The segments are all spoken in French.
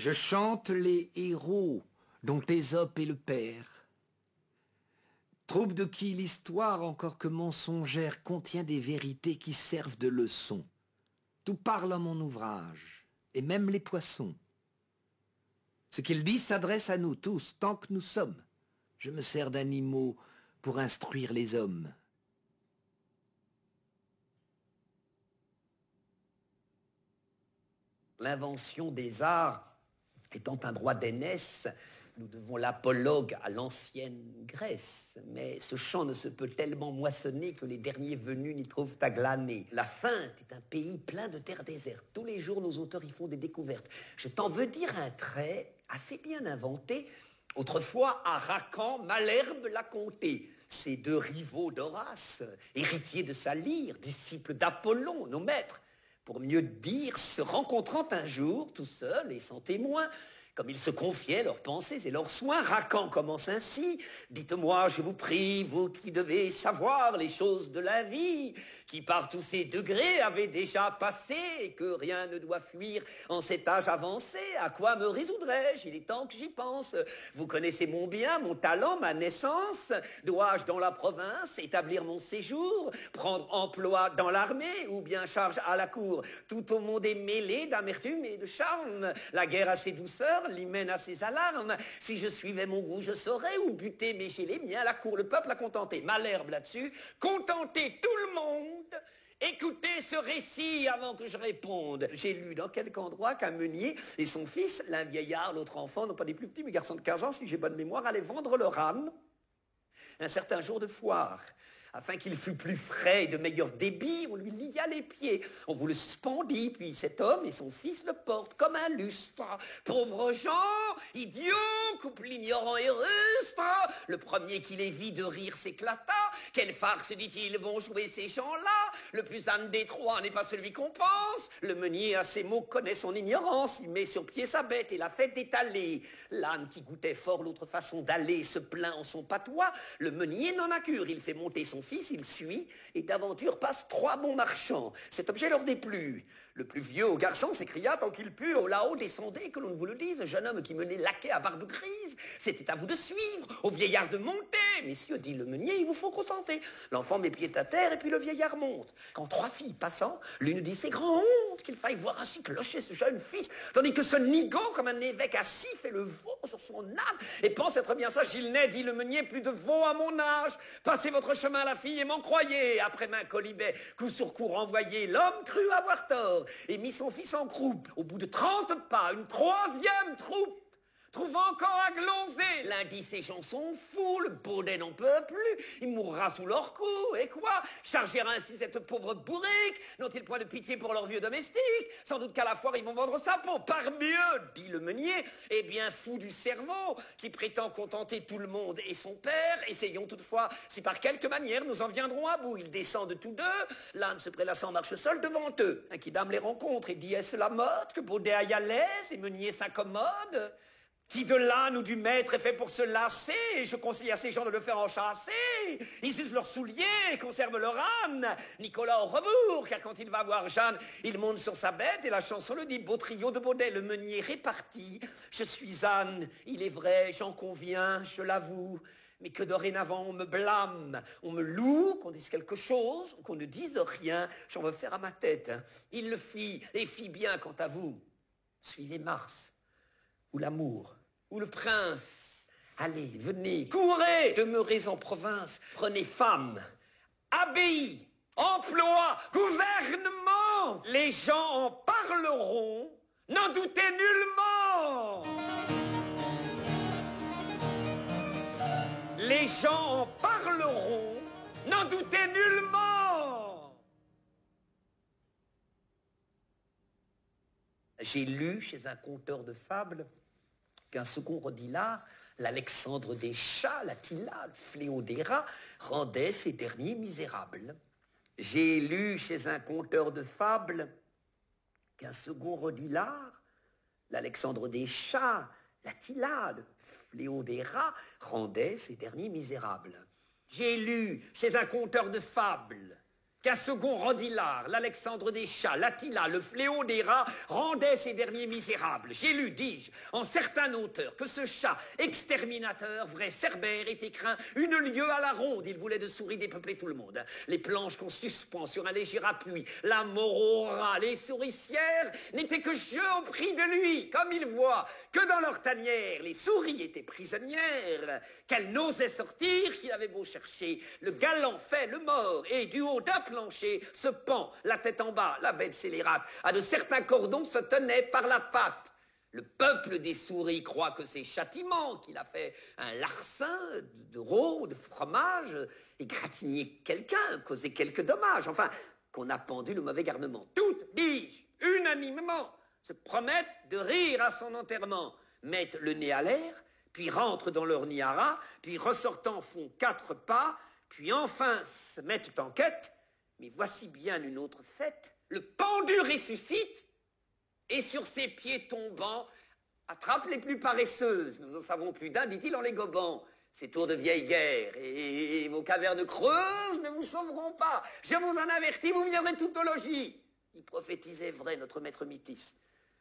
Je chante les héros dont Ésope est le père. Troupe de qui l'histoire, encore que mensongère, contient des vérités qui servent de leçon. Tout parle en mon ouvrage, et même les poissons. Ce qu'il dit s'adresse à nous tous, tant que nous sommes. Je me sers d'animaux pour instruire les hommes. L'invention des arts étant un droit d'aînesse, nous devons l'apologue à l'ancienne Grèce. Mais ce champ ne se peut tellement moissonner que les derniers venus n'y trouvent à glaner. La Feinte est un pays plein de terres désertes. Tous les jours, nos auteurs y font des découvertes. Je t'en veux dire un trait assez bien inventé. Autrefois, à Racan, Malherbe l'a compté. Ces deux rivaux d'Horace, héritiers de sa lyre, disciples d'Apollon, nos maîtres, pour mieux dire, se rencontrant un jour, tout seuls et sans témoin, comme ils se confiaient leurs pensées et leurs soins, Racan commence ainsi: dites-moi, je vous prie, vous qui devez savoir les choses de la vie, qui par tous ces degrés avez déjà passé, et que rien ne doit fuir en cet âge avancé, à quoi me résoudrais-je? Il est temps que j'y pense. Vous connaissez mon bien, mon talent, ma naissance. Dois-je dans la province établir mon séjour, prendre emploi dans l'armée, ou bien charge à la cour? Tout au monde est mêlé d'amertume et de charme. La guerre a ses douceurs, l'hymen à ses alarmes. Si je suivais mon goût, je saurais où buter, mais chez les miens, la cour, le peuple a contenté. Malherbe là-dessus, contenter tout le monde. Écoutez ce récit avant que je réponde. J'ai lu dans quelque endroit qu'un meunier et son fils, l'un vieillard, l'autre enfant, non pas des plus petits, mais garçons de 15 ans, si j'ai bonne mémoire, allaient vendre leur âne un certain jour de foire. Afin qu'il fût plus frais et de meilleur débit, on lui lia les pieds. On vous le suspendit, puis cet homme et son fils le portent comme un lustre. Pauvres gens, idiots, couple ignorant et rustre. Le premier qui les vit de rire s'éclata. Quelle farce, dit-il, vont jouer ces gens-là? Le plus âne des trois n'est pas celui qu'on pense. Le meunier, à ces mots, connaît son ignorance. Il met sur pied sa bête et la fait étaler. L'âne qui goûtait fort l'autre façon d'aller se plaint en son patois. Le meunier n'en a cure. Il fait monter son fils, il suit, et d'aventure passent 3 bons marchands. Cet objet leur déplut. Le plus vieux au garçon s'écria tant qu'il put: oh là-haut, descendez, que l'on ne vous le dise, jeune homme qui menait laquais à barbe grise, c'était à vous de suivre, au vieillard de monter. Messieurs, dit le meunier, il vous faut contenter. L'enfant met pied à terre, et puis le vieillard monte. Quand 3 filles passant, l'une dit: c'est grand honte qu'il faille voir ainsi clocher ce jeune fils, tandis que ce nigaud, comme un évêque assis, fait le veau sur son âne, et pense être bien sage. Il n'est, dit le meunier, plus de veau à mon âge. Passez votre chemin, la fille, et m'en croyez. Après main colibet, coup sur coup renvoyé, l'homme crut avoir tort et mit son fils en croupe. Au bout de 30 pas, une 3e troupe trouve encore à gloncer. L'un dit: ces gens sont fous, le baudet n'en peut plus, il mourra sous leur coup. Et quoi? Charger ainsi cette pauvre bourrique? N'ont-ils point de pitié pour leurs vieux domestiques? Sans doute qu'à la foire ils vont vendre sa peau. Par mieux, dit le meunier, et bien fou du cerveau, qui prétend contenter tout le monde et son père. Essayons toutefois si par quelque manière nous en viendrons à bout. Ils descendent tous deux, l'âne se prélassant marche seul devant eux. Un qui dame les rencontre et dit: est-ce la mode que baudet aille à l'aise et meunier s'incommode? Qui de l'âne ou du maître est fait pour se lasser? Je conseille à ces gens de le faire enchasser. Ils usent leurs souliers et conservent leur âne. Nicolas au rebours, car quand il va voir Jeanne, il monte sur sa bête et la chanson le dit. Beau trio de Baudet, le meunier réparti. Je suis âne, il est vrai, j'en conviens, je l'avoue. Mais que dorénavant on me blâme, on me loue, qu'on dise quelque chose, ou qu'on ne dise rien, j'en veux faire à ma tête. Il le fit, et fit bien quant à vous. Suivez Mars, ou l'amour, ou le prince. Allez, venez, courez, demeurez en province, prenez femme, abbaye, emploi, gouvernement. Les gens en parleront, n'en doutez nullement. Les gens en parleront, n'en doutez nullement. J'ai lu chez un conteur de fables qu'un second Rodilard, l'Alexandre des chats, l'Attila, le fléau des rats, rendait ces derniers misérables. J'ai lu chez un conteur de fables qu'un second Rodilard, l'Alexandre des chats, l'Attila, le fléau des rats, rendait ces derniers misérables. J'ai lu chez un conteur de fables qu'un second Rodilard, l'Alexandre des chats, l'Attila, le fléau des rats, rendait ces derniers misérables. J'ai lu, dis-je, en certain auteur, que ce chat exterminateur, vrai Cerbère, était craint une lieue à la ronde. Il voulait de souris dépeupler tout le monde. Les planches qu'on suspend sur un léger appui, la mort aux rats, les souricières n'étaient que jeu au prix de lui. Comme il voit que dans leur tanière, les souris étaient prisonnières, qu'elles n'osaient sortir, qu'il avait beau chercher le galant fait, le mort, et du haut d'un plancher se pend, la tête en bas, la bête scélérate, à de certains cordons se tenait par la patte. Le peuple des souris croit que c'est châtiment, qu'il a fait un larcin de rôle, de fromage, égratigné quelqu'un, causé quelques dommages, enfin, qu'on a pendu le mauvais garnement. Toutes, dis-je, unanimement, se promettent de rire à son enterrement, mettent le nez à l'air, puis rentrent dans leur nid à rats, puis ressortant font 4 pas, puis enfin se mettent en quête. Mais voici bien une autre fête. Le pendu ressuscite et sur ses pieds tombants attrape les plus paresseuses. Nous en savons plus d'un, dit-il en les gobant. Ces tours de vieille guerre et vos cavernes creuses ne vous sauveront pas. Je vous en avertis, vous viendrez tout au logis. Il prophétisait vrai, notre maître Mythis.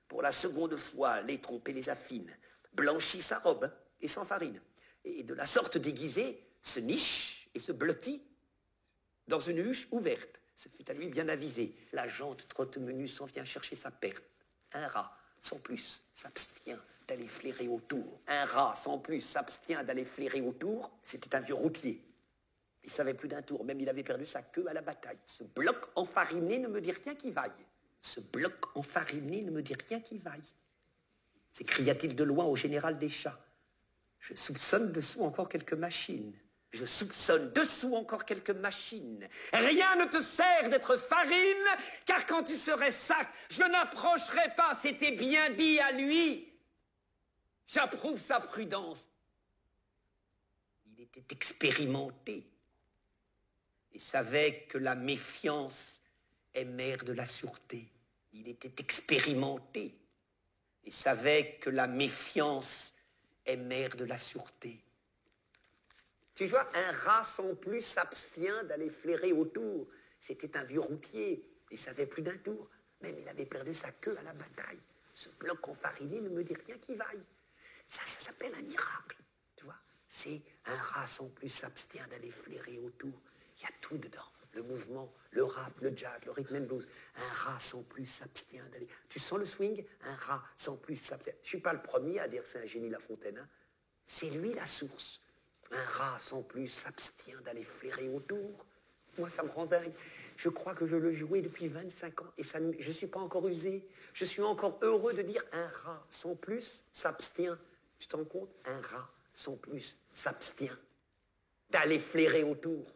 Pour la seconde fois, les trompes et les affine, blanchit sa robe et s'enfarine. Et de la sorte déguisée, se niche et se blottit dans une huche ouverte. Ce fut à lui bien avisé. La jante trotte menue s'en vient chercher sa perte. Un rat, sans plus, s'abstient d'aller flairer autour. Un rat, sans plus, s'abstient d'aller flairer autour. C'était un vieux routier. Il savait plus d'un tour, même il avait perdu sa queue à la bataille. Ce bloc enfariné ne me dit rien qui vaille. Ce bloc enfariné ne me dit rien qui vaille. S'écria-t-il de loin au général des chats. Je soupçonne dessous encore quelques machines. Je soupçonne dessous encore quelques machines. Rien ne te sert d'être farine, car quand tu serais sac, je n'approcherais pas, c'était bien dit à lui. J'approuve sa prudence. Il était expérimenté et savait que la méfiance est mère de la sûreté. Il était expérimenté et savait que la méfiance est mère de la sûreté. Tu vois, un rat sans plus s'abstient d'aller flairer autour. C'était un vieux routier, il savait plus d'un tour. Même il avait perdu sa queue à la bataille. Ce bloc enfariné ne me dit rien qui vaille. Ça s'appelle un miracle, tu vois. C'est un rat sans plus s'abstient d'aller flairer autour. Il y a tout dedans. Le mouvement, le rap, le jazz, le rhythm and blues. Un rat sans plus s'abstient d'aller... Tu sens le swing? Un rat sans plus s'abstient. Je ne suis pas le premier à dire c'est un génie Lafontaine. Hein. C'est lui la source. Un rat sans plus s'abstient d'aller flairer autour. Moi, ça me rend dingue. Je crois que je le jouais depuis 25 ans et ça, je ne suis pas encore usé. Je suis encore heureux de dire un rat sans plus s'abstient. Tu te rends compte? Un rat sans plus s'abstient d'aller flairer autour.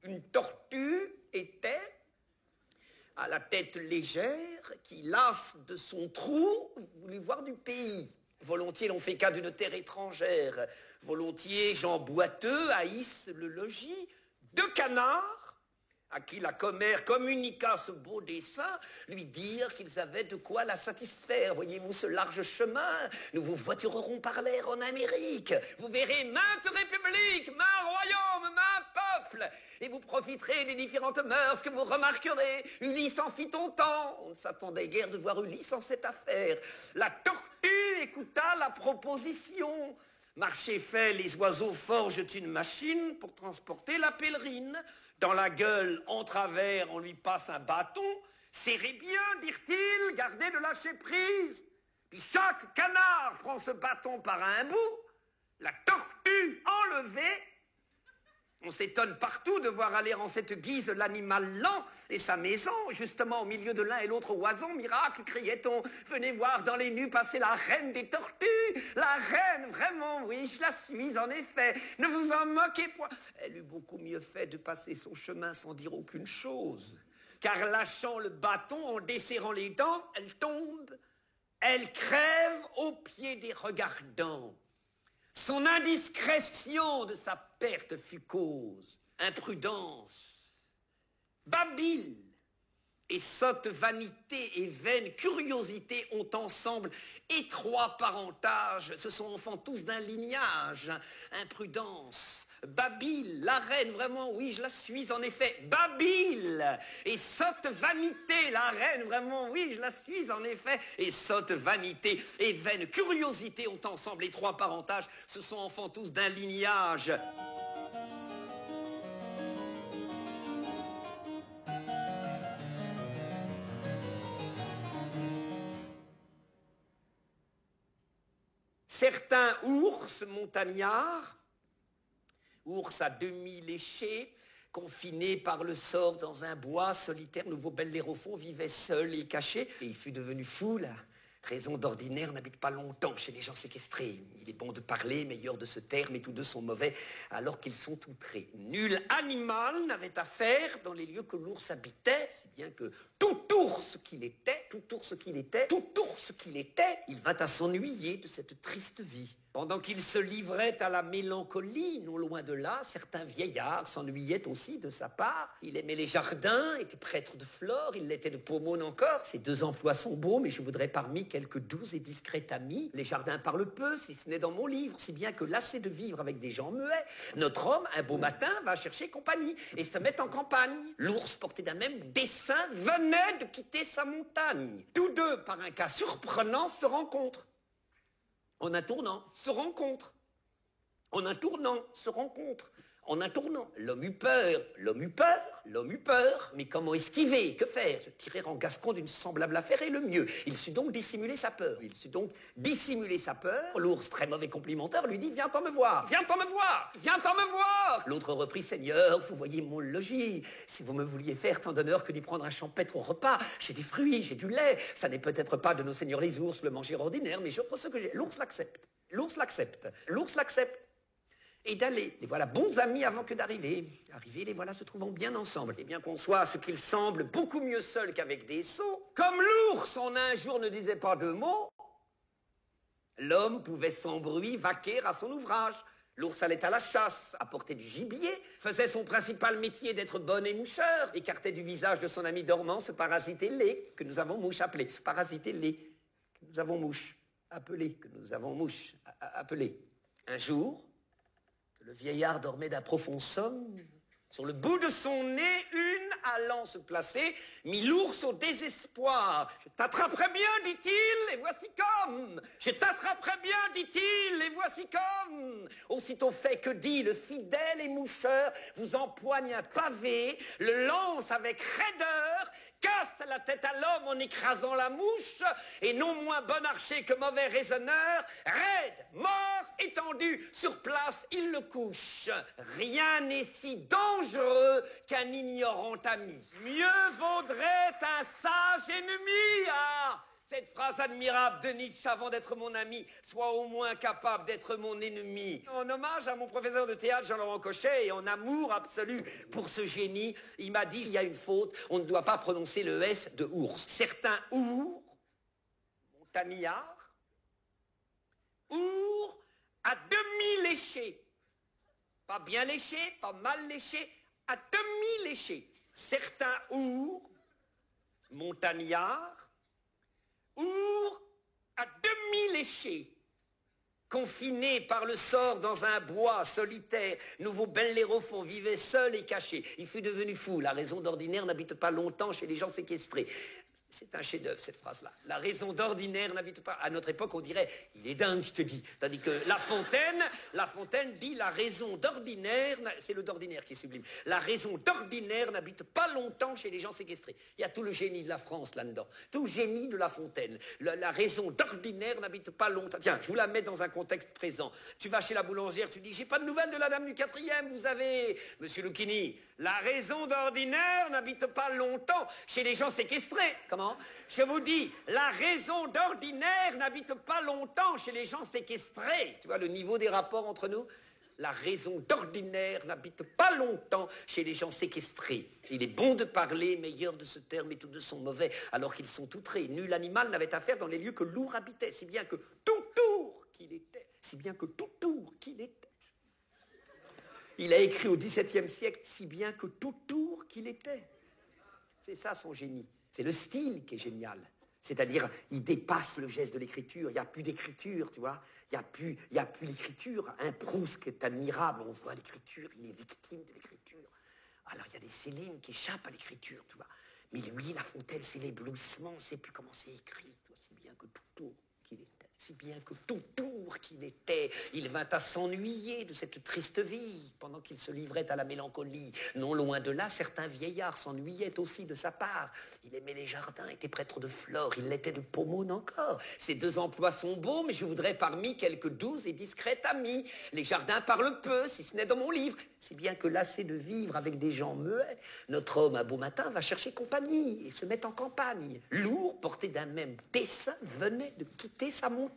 Une tortue était à la tête légère, qui, lasse de son trou, voulut voir du pays. Volontiers l'on fait cas d'une terre étrangère. Volontiers Jean Boiteux haïssent le logis. 2 canards, à qui la commère communiqua ce beau dessein, lui dirent qu'ils avaient de quoi la satisfaire. Voyez-vous ce large chemin? Nous vous voiturerons par l'air en Amérique. Vous verrez maintes républiques, maints royaumes, maints peuples. Et vous profiterez des différentes mœurs que vous remarquerez. Ulysse en fit autant. On ne s'attendait guère de voir Ulysse en cette affaire. La tortue écouta la proposition. Marché fait, les oiseaux forgent une machine pour transporter la pèlerine. Dans la gueule, en travers, on lui passe un bâton. Serrez bien, dirent-ils, gardez de lâcher prise. Puis chaque canard prend ce bâton par un bout. La tortue enlevée. On s'étonne partout de voir aller en cette guise l'animal lent et sa maison, justement au milieu de l'un et l'autre oison. Miracle, criait-on, venez voir dans les nues passer la reine des tortues. La reine, vraiment, oui, je la suis en effet. Ne vous en moquez point. Elle eut beaucoup mieux fait de passer son chemin sans dire aucune chose. Car lâchant le bâton, en desserrant les dents, elle tombe, elle crève aux pieds des regardants. Son indiscrétion de sa perte fut cause, imprudence, babile, et sotte vanité et vaine curiosité ont ensemble étroit parentage, ce sont enfants tous d'un lignage, imprudence, Babyle, la reine, vraiment, oui, je la suis en effet, Babyle, et sotte vanité, la reine, vraiment, oui, je la suis en effet, et sotte vanité et vaine curiosité ont ensemble étroit parentage, ce sont enfants tous d'un lignage. Certains ours montagnards, ours à demi léchés, confinés par le sort dans un bois solitaire, nouveau Bellérophon vivait seul et caché, et il fut devenu fou, la raison d'ordinaire n'habite pas longtemps chez les gens séquestrés. Il est bon de parler, meilleur de se taire, mais tous deux sont mauvais, alors qu'ils sont outrés. Nul animal n'avait affaire dans les lieux que l'ours habitait, si bien que tout ours qu'il était, il vint à s'ennuyer de cette triste vie. Pendant qu'il se livrait à la mélancolie, non loin de là, certains vieillards s'ennuyaient aussi de sa part. Il aimait les jardins, était prêtre de Flore, il l'était de Pomone encore. Ces deux emplois sont beaux, mais je voudrais parmi quelques doux et discrets amis. Les jardins parlent peu, si ce n'est dans mon livre, si bien que lassé de vivre avec des gens muets, notre homme, un beau matin, va chercher compagnie et se met en campagne. L'ours, porté d'un même dessein, venait de quitter sa montagne. Tous deux, par un cas surprenant, se rencontrent. En un tournant, se rencontrent. En un tournant, se rencontrent. En un tournant, l'homme eut peur, mais comment esquiver? Que faire? Se tirer en gascon d'une semblable affaire est le mieux. Il sut donc dissimuler sa peur. L'ours, très mauvais complimenteur, lui dit, viens-t'en me voir. L'autre reprit, Seigneur, vous voyez mon logis. Si vous me vouliez faire tant d'honneur que d'y prendre un champêtre au repas, j'ai des fruits, j'ai du lait. Ça n'est peut-être pas de nos seigneurs les ours le manger ordinaire, mais j'offre ce que j'ai. L'ours l'accepte. Et d'aller. Les voilà bons amis avant que d'arriver. Arrivés, les voilà se trouvant bien ensemble. Et bien qu'on soit ce qu'il semble beaucoup mieux seul qu'avec des sots, comme l'ours en un jour ne disait pas deux mots, l'homme pouvait sans bruit vaquer à son ouvrage. L'ours allait à la chasse, apportait du gibier, faisait son principal métier d'être bon et moucheur, écartait du visage de son ami dormant ce parasité laid que nous avons mouche appelé. Un jour, le vieillard dormait d'un profond somme. Sur le bout de son nez, une allant se placer, mit l'ours au désespoir. Je t'attraperai bien, dit-il, et voici comme. Aussitôt fait que dit, le fidèle émoucheur vous empoigne un pavé, le lance avec raideur, casse la tête à l'homme en écrasant la mouche, et non moins bon archer que mauvais raisonneur, raide, mort, étendu, sur place, il le couche. Rien n'est si dangereux qu'un ignorant ami. Mieux vaudrait un sage ennemi, ah! Cette phrase admirable de Nietzsche, avant d'être mon ami, soit au moins capable d'être mon ennemi. En hommage à mon professeur de théâtre, Jean-Laurent Cochet, et en amour absolu pour ce génie, il m'a dit, il y a une faute, on ne doit pas prononcer le S de ours. Certains ours, montagnards, ours à demi léchés. Pas bien léchés, pas mal léchés, à demi léchés. Certains ours, montagnards, ours à demi léchés, confinés par le sort dans un bois solitaire, nouveau Bellérophon vivait seul et caché. Il fut devenu fou, la raison d'ordinaire n'habite pas longtemps chez les gens séquestrés. C'est un chef-d'œuvre, cette phrase-là. La raison d'ordinaire n'habite pas. À notre époque, on dirait, il est dingue, je te dis. Tandis que La Fontaine dit la raison d'ordinaire, c'est le d'ordinaire qui est sublime. La raison d'ordinaire n'habite pas longtemps chez les gens séquestrés. Il y a tout le génie de la France là-dedans. Tout le génie de La Fontaine. La raison d'ordinaire n'habite pas longtemps. Tiens, je vous la mets dans un contexte présent. Tu vas chez la boulangère, tu dis, j'ai pas de nouvelles de la dame du 4e, vous avez, monsieur Lucchini, la raison d'ordinaire n'habite pas longtemps chez les gens séquestrés. Comment? Je vous dis, la raison d'ordinaire n'habite pas longtemps chez les gens séquestrés. Tu vois le niveau des rapports entre nous? La raison d'ordinaire n'habite pas longtemps chez les gens séquestrés. Il est bon de parler, meilleur de se taire, mais tous deux sont mauvais, alors qu'ils sont outrés. Nul animal n'avait affaire dans les lieux que l'ours habitait, si bien que tout tour qu'il était. Il a écrit au XVIIe siècle, si bien que tout tour qu'il était. C'est ça son génie. C'est le style qui est génial. C'est-à-dire, il dépasse le geste de l'écriture. Il n'y a plus d'écriture, tu vois. Il n'y a plus l'écriture. Un Proust qui est admirable, on voit l'écriture, il est victime de l'écriture. Alors, il y a des Céline qui échappent à l'écriture, tu vois. Mais lui, La Fontaine, c'est l'éblouissement, on ne sait plus comment c'est écrit, tu vois, si bien que tout tour qu'il était. Si bien que tout tour qu'il était, il vint à s'ennuyer de cette triste vie, pendant qu'il se livrait à la mélancolie. Non loin de là, certains vieillards s'ennuyaient aussi de sa part. Il aimait les jardins, était prêtre de flore, il l'était de Pomone encore. Ces deux emplois sont beaux, mais je voudrais parmi quelques doux et discrets amis. Les jardins parlent peu, si ce n'est dans mon livre. Si bien que lassé de vivre avec des gens muets, notre homme, un beau matin, va chercher compagnie et se met en campagne. Lourd, porté d'un même dessein, venait de quitter sa montagne.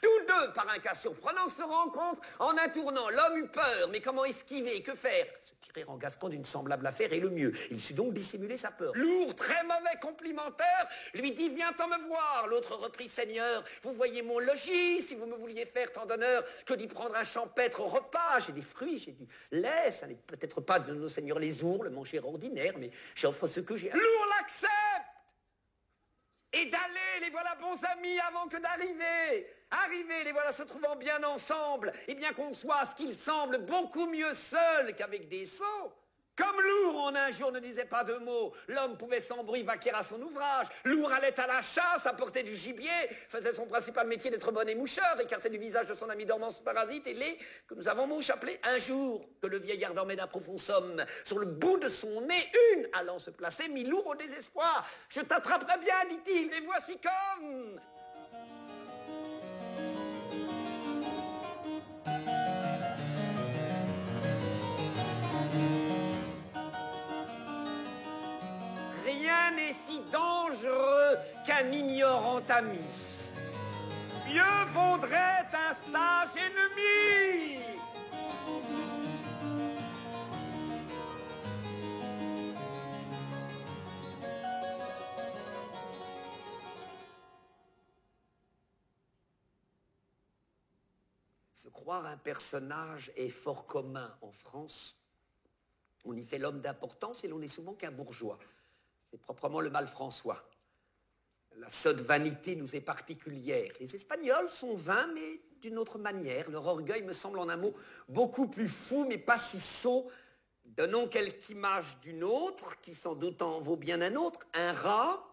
Tous deux, par un cas surprenant, se rencontrent. En un tournant, l'homme eut peur, mais comment esquiver, que faire? Se tirer en gascon d'une semblable affaire est le mieux. Il sut donc dissimuler sa peur. Lourd, très mauvais complimentaire, lui dit, viens-t'en me voir. L'autre reprit, Seigneur, vous voyez mon logis, si vous me vouliez faire tant d'honneur que d'y prendre un champêtre repas. J'ai des fruits, j'ai du lait, ça n'est peut-être pas de nos seigneurs les ours, le manger ordinaire, mais j'offre ce que j'ai. Lourd l'accepte et d'aller, les voilà bons amis avant que d'arriver. Arrivés, les voilà se trouvant bien ensemble, et bien qu'on soit, ce qu'il semble, beaucoup mieux seul qu'avec des sots. Comme Lourd, en un jour, ne disait pas deux mots, l'homme pouvait sans bruit vaquer à son ouvrage. Lourd allait à la chasse, apportait du gibier, faisait son principal métier d'être bonnet moucheur, écartait du visage de son ami dormant ce parasite, et les, que nous avons mouche appelé un jour, que le vieillard dormait d'un profond somme, sur le bout de son nez, une, allant se placer, mit Lourd au désespoir. Je t'attraperai bien, dit-il, et voici comme... Rien n'est si dangereux qu'un ignorant ami. Mieux vaudrait un sage ennemi. Se croire un personnage est fort commun en France. On y fait l'homme d'importance et l'on n'est souvent qu'un bourgeois. C'est proprement le mal François. La sotte vanité nous est particulière. Les Espagnols sont vains, mais d'une autre manière. Leur orgueil me semble en un mot beaucoup plus fou, mais pas si sot. Donnons quelque image d'une autre, qui sans doute en vaut bien un autre. Un rat,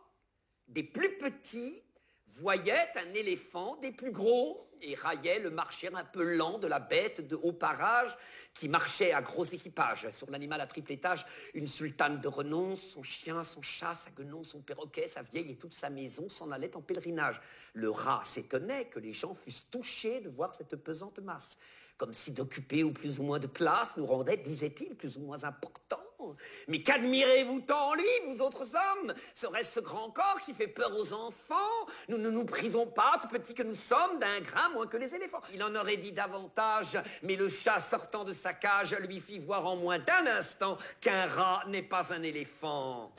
des plus petits, voyait un éléphant des plus gros et raillait le marcher un peu lent de la bête de haut parage qui marchait à gros équipage. Sur l'animal à triple étage, une sultane de renom, son chien, son chat, sa guenon, son perroquet, sa vieille et toute sa maison s'en allaient en pèlerinage. Le rat s'étonnait que les gens fussent touchés de voir cette pesante masse. Comme si d'occuper ou plus ou moins de place nous rendait, disait-il, plus ou moins important. Mais qu'admirez-vous tant en lui, vous autres hommes? Serait-ce ce grand corps qui fait peur aux enfants? Nous ne nous prisons pas, tout petits que nous sommes, d'un grain moins que les éléphants. Il en aurait dit davantage, mais le chat sortant de sa cage lui fit voir en moins d'un instant qu'un rat n'est pas un éléphant.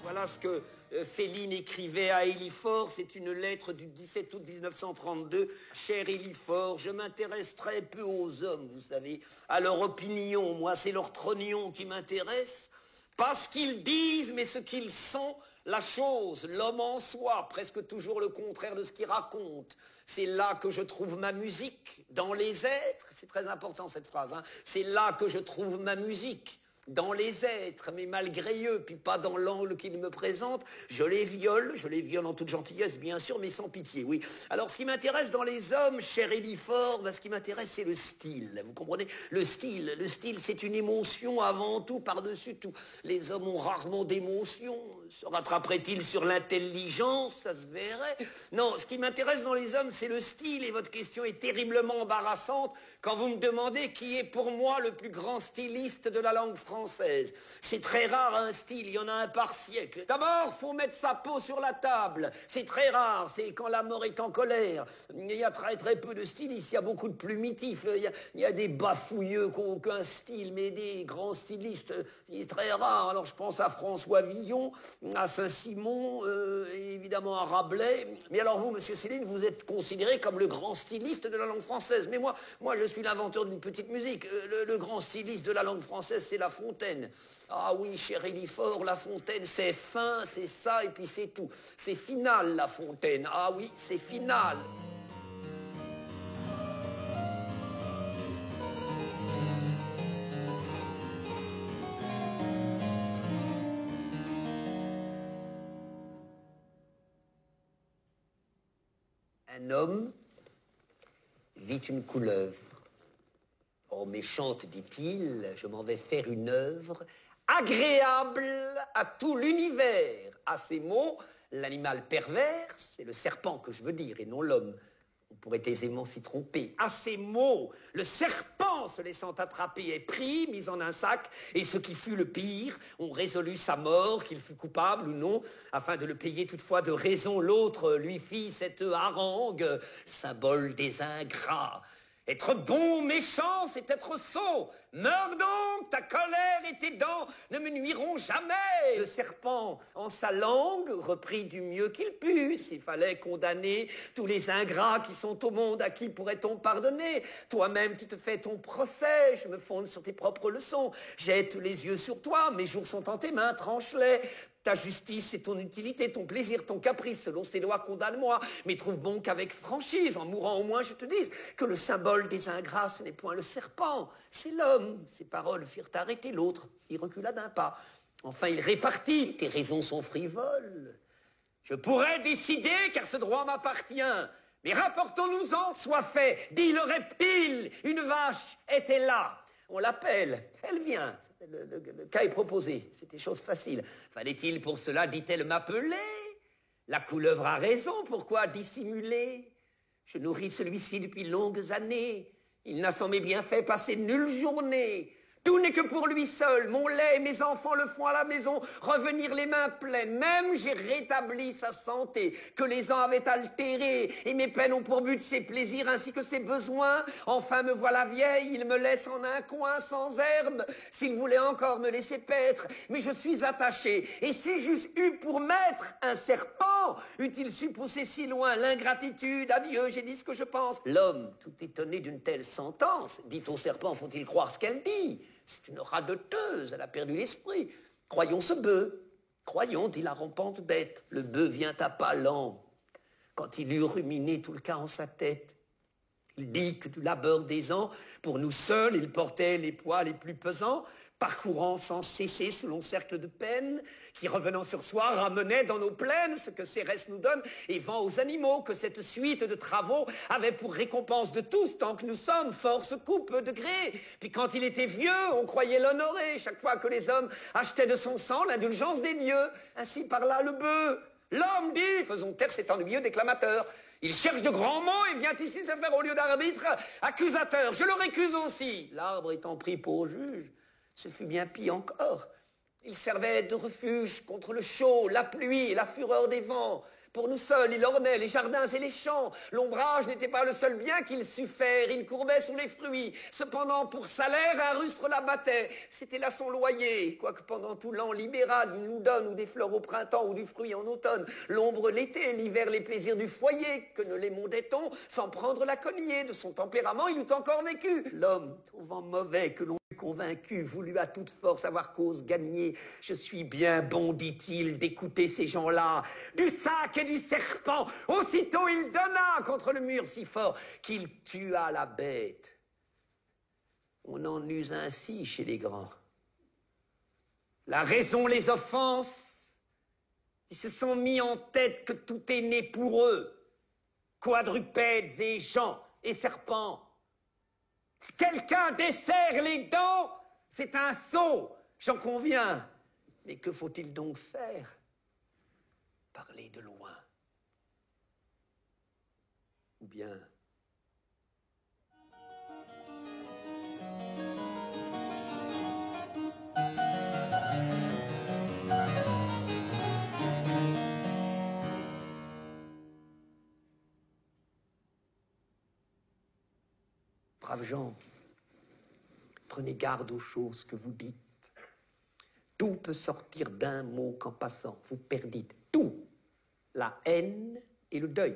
Voilà ce que Céline écrivait à Élifort, c'est une lettre du 17 août 1932. Cher Élifort, je m'intéresse très peu aux hommes, vous savez, à leur opinion. Moi, c'est leur trognon qui m'intéresse. Pas ce qu'ils disent, mais ce qu'ils sont, la chose, l'homme en soi, presque toujours le contraire de ce qu'il raconte. C'est là que je trouve ma musique, dans les êtres. C'est très important cette phrase, hein. C'est là que je trouve ma musique. Dans les êtres, mais malgré eux, puis pas dans l'angle qu'ils me présentent, je les viole en toute gentillesse, bien sûr, mais sans pitié, oui. Alors, ce qui m'intéresse dans les hommes, cher Élifort, ce qui m'intéresse, c'est le style, vous comprenez? Le style, c'est une émotion avant tout, par-dessus tout. Les hommes ont rarement d'émotion. Se rattraperait-il sur l'intelligence? Ça se verrait. Non, ce qui m'intéresse dans les hommes, c'est le style, et votre question est terriblement embarrassante quand vous me demandez qui est pour moi le plus grand styliste de la langue française. française. C'est très rare un style, il y en a un par siècle. D'abord, faut mettre sa peau sur la table. C'est très rare, c'est quand la mort est en colère. Il y a très peu de stylistes, il y a beaucoup de plumitifs. Il y a des bafouilleux qui n'ont aucun style, mais des grands stylistes, c'est très rare. Alors je pense à François Villon, à Saint-Simon, et évidemment à Rabelais. Mais alors vous, monsieur Céline, vous êtes considéré comme le grand styliste de la langue française. Mais moi je suis l'inventeur d'une petite musique. Le grand styliste de la langue française, c'est La Fontaine. Ah oui, cher Elifort, La Fontaine, c'est fin, c'est ça, et puis c'est tout. C'est final, La Fontaine. Ah oui, c'est final. Un homme vit une couleuvre. Oh, méchante, dit-il, je m'en vais faire une œuvre agréable à tout l'univers. À ces mots, l'animal pervers, c'est le serpent que je veux dire, et non l'homme. On pourrait aisément s'y tromper. À ces mots, le serpent, se laissant attraper, est pris, mis en un sac, et ce qui fut le pire, on résolut sa mort, qu'il fût coupable ou non, afin de le payer toutefois de raison. L'autre lui fit cette harangue, symbole des ingrats. Être bon ou méchant, c'est être sot. Meurs donc, ta colère et tes dents ne me nuiront jamais. Le serpent, en sa langue, reprit du mieux qu'il put. S'il fallait condamner tous les ingrats qui sont au monde, à qui pourrait-on pardonner? Toi-même, tu te fais ton procès. Je me fonde sur tes propres leçons. Jette les yeux sur toi. Mes jours sont en tes mains, tranche-les. Ta justice, c'est ton utilité, ton plaisir, ton caprice. Selon ces lois, condamne-moi. Mais trouve bon qu'avec franchise, en mourant au moins, je te dise que le symbole des ingrats, ce n'est point le serpent, c'est l'homme. Ces paroles firent arrêter l'autre. Il recula d'un pas. Enfin, il répartit. Tes raisons sont frivoles. Je pourrais décider, car ce droit m'appartient. Mais rapportons-nous-en, soit fait. Dis le reptile, une vache était là. On l'appelle, elle vient. Le cas est proposé, c'était chose facile. Fallait-il pour cela, dit-elle, m'appeler? La couleuvre a raison, pourquoi dissimuler? Je nourris celui-ci depuis longues années. Il n'a sans mes bienfaits passé nulle journée. Tout n'est que pour lui seul. Mon lait, mes enfants le font à la maison, revenir les mains pleines. Même j'ai rétabli sa santé, que les ans avaient altérée. Et mes peines ont pour but ses plaisirs ainsi que ses besoins. Enfin me voilà vieille, il me laisse en un coin sans herbe. S'il voulait encore me laisser paître, mais je suis attaché. Et si j'eusse eu pour maître un serpent, eût-il su pousser si loin l'ingratitude? Adieu, j'ai dit ce que je pense. L'homme, tout étonné d'une telle sentence, dit au serpent, faut-il croire ce qu'elle dit? C'est une radoteuse, elle a perdu l'esprit. Croyons ce bœuf. Croyons, dit la rampante bête. Le bœuf vient à pas lents. Quand il eut ruminé tout le cas en sa tête, il dit que du labeur des ans, pour nous seuls, il portait les poids les plus pesants, parcourant sans cesser ce long cercle de peine, qui revenant sur soi ramenait dans nos plaines ce que Cérès nous donne et vend aux animaux, que cette suite de travaux avait pour récompense de tous, tant que nous sommes, force coupe de gré. Puis quand il était vieux, on croyait l'honorer, chaque fois que les hommes achetaient de son sang l'indulgence des dieux. Ainsi parla le bœuf. L'homme dit, faisons taire cet ennuyeux déclamateur. Il cherche de grands mots et vient ici se faire au lieu d'arbitre accusateur. Je le récuse aussi. L'arbre étant pris pour juge, ce fut bien pis encore. Il servait de refuge contre le chaud, la pluie et la fureur des vents. Pour nous seuls, il ornait les jardins et les champs. L'ombrage n'était pas le seul bien qu'il sut faire. Il courbait sous les fruits. Cependant, pour salaire, un rustre l'abattait. C'était là son loyer. Quoique pendant tout l'an libéral, il nous donne ou des fleurs au printemps ou du fruit en automne. L'ombre l'été, l'hiver les plaisirs du foyer. Que ne les mondait-on sans prendre la cognée de son tempérament, il eût encore vécu. L'homme, trouvant mauvais que l'on convaincu, voulut à toute force avoir cause gagnée. Je suis bien bon, dit-il, d'écouter ces gens-là. Du sac et du serpent. Aussitôt il donna contre le mur si fort qu'il tua la bête. On en use ainsi chez les grands. La raison les offense. Ils se sont mis en tête que tout est né pour eux. Quadrupèdes et gens et serpents. Si quelqu'un desserre les dents, c'est un sot, j'en conviens. Mais que faut-il donc faire? Parler de loin. Ou bien... Braves gens, prenez garde aux choses que vous dites. Tout peut sortir d'un mot qu'en passant, vous perdîtes tout, la haine et le deuil.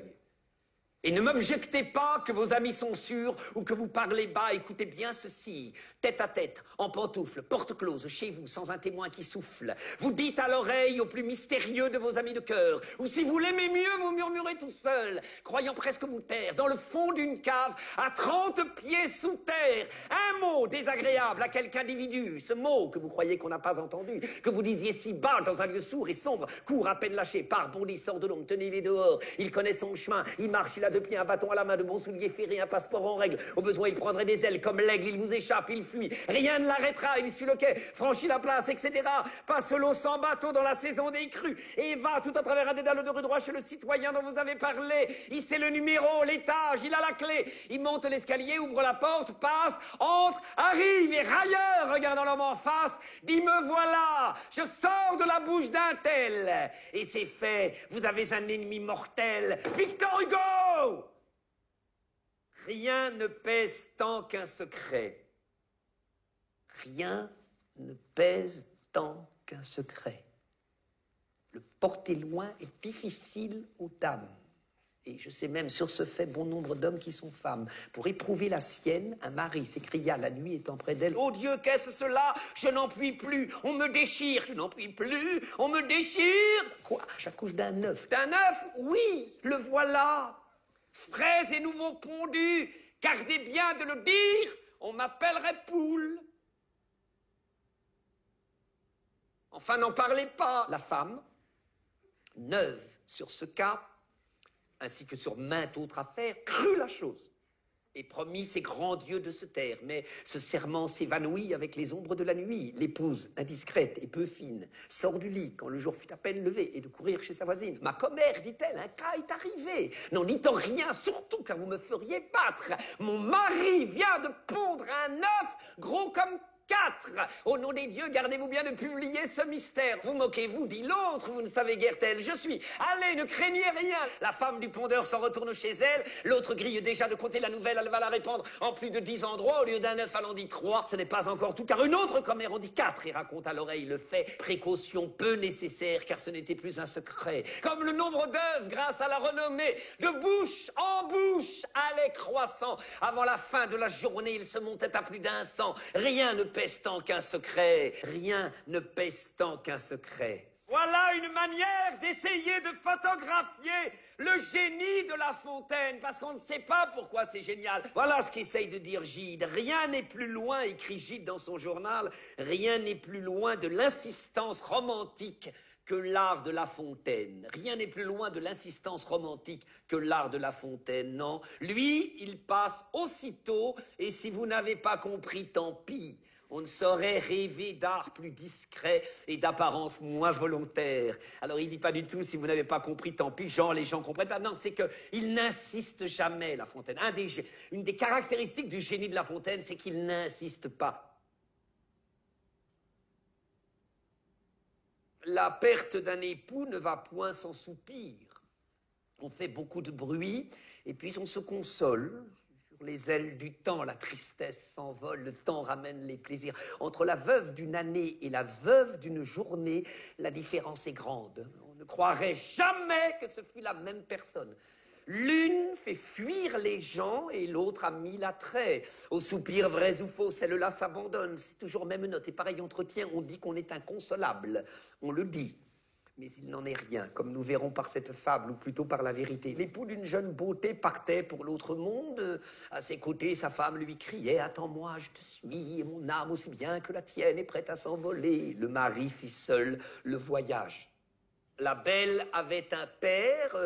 Et ne m'objectez pas que vos amis sont sûrs ou que vous parlez bas. Écoutez bien ceci. Tête à tête, en pantoufles, porte close, chez vous, sans un témoin qui souffle. Vous dites à l'oreille au plus mystérieux de vos amis de cœur. Ou si vous l'aimez mieux, vous murmurez tout seul, croyant presque vous taire, dans le fond d'une cave, à 30 pieds sous terre. Un mot désagréable à quelque individu. Ce mot que vous croyez qu'on n'a pas entendu, que vous disiez si bas dans un lieu sourd et sombre, court à peine lâché, part, bondit, sort de l'ombre, tenez-les dehors. Il connaît son chemin, il marche, il a 2 pieds, un bâton à la main, de bons souliers ferrés, un passeport en règle. Au besoin, il prendrait des ailes comme l'aigle, il vous échappe, il fuit. Rien ne l'arrêtera, il suit le quai, franchit la place, etc. Passe l'eau sans bateau dans la saison des crues et va tout à travers un dédale de rue droit chez le citoyen dont vous avez parlé. Il sait le numéro, l'étage, il a la clé. Il monte l'escalier, ouvre la porte, passe, entre, arrive et railleur, regardant l'homme en face, dit: me voilà, je sors de la bouche d'un tel. Et c'est fait, vous avez un ennemi mortel, Victor Hugo! Rien ne pèse tant qu'un secret. Rien ne pèse tant qu'un secret. Le porter loin est difficile aux dames. Et je sais même sur ce fait bon nombre d'hommes qui sont femmes. Pour éprouver la sienne, un mari s'écria la nuit étant près d'elle: oh Dieu, qu'est-ce cela? Je n'en puis plus, on me déchire. Je n'en puis plus, on me déchire. Quoi? J'accouche d'un œuf. D'un œuf? Oui, le voilà. Frais et nouveau pondu, gardez bien de le dire, on m'appellerait poule. Enfin, n'en parlez pas. La femme, neuve sur ce cas, ainsi que sur mainte autre affaire, crut la chose et promit ses grands dieux de se taire. Mais ce serment s'évanouit avec les ombres de la nuit. L'épouse, indiscrète et peu fine, sort du lit quand le jour fut à peine levé et de courir chez sa voisine. Ma commère, dit-elle, un cas est arrivé. N'en dites rien, surtout car vous me feriez battre. Mon mari vient de pondre un œuf gros comme 4. Au nom des dieux, gardez-vous bien de publier ce mystère. Vous moquez-vous, dit l'autre, vous ne savez guère tel je suis. Allez, ne craignez rien. La femme du pondeur s'en retourne chez elle. L'autre grille déjà de côté la nouvelle, elle va la répandre en plus de 10 endroits. Au lieu d'un œuf, elle en dit 3. Ce n'est pas encore tout, car une autre commère en dit 4 et raconte à l'oreille le fait. Précaution peu nécessaire, car ce n'était plus un secret. Comme le nombre d'œufs, grâce à la renommée, de bouche en bouche, allait croissant. Avant la fin de la journée, il se montait à plus d'100. Rien ne pèse tant qu'un secret. Rien ne pèse tant qu'un secret. Voilà une manière d'essayer de photographier le génie de La Fontaine, parce qu'on ne sait pas pourquoi c'est génial. Voilà ce qu'essaye de dire Gide. Rien n'est plus loin, écrit Gide dans son journal, rien n'est plus loin de l'insistance romantique que l'art de La Fontaine. Rien n'est plus loin de l'insistance romantique que l'art de La Fontaine, non. Lui, il passe aussitôt, et si vous n'avez pas compris, tant pis. On ne saurait rêver d'art plus discret et d'apparence moins volontaire. Alors, il dit pas du tout, si vous n'avez pas compris, tant pis, les gens comprennent pas. Non, c'est qu'il n'insiste jamais, La Fontaine. Une des caractéristiques du génie de La Fontaine, c'est qu'il n'insiste pas. La perte d'un époux ne va point sans soupir. On fait beaucoup de bruit, et puis on se console. Les ailes du temps, la tristesse s'envole, le temps ramène les plaisirs. Entre la veuve d'une année et la veuve d'une journée, la différence est grande. On ne croirait jamais que ce fût la même personne. L'une fait fuir les gens et l'autre a mis l'attrait. Au soupir, vrais ou faux, celle-là s'abandonne. C'est toujours même note. Et pareil entretien, on dit qu'on est inconsolable. On le dit. Mais il n'en est rien, comme nous verrons par cette fable, ou plutôt par la vérité. L'époux d'une jeune beauté partait pour l'autre monde. À ses côtés, sa femme lui criait: attends-moi, je te suis, et mon âme aussi bien que la tienne est prête à s'envoler. Le mari fit seul le voyage. La belle avait un père,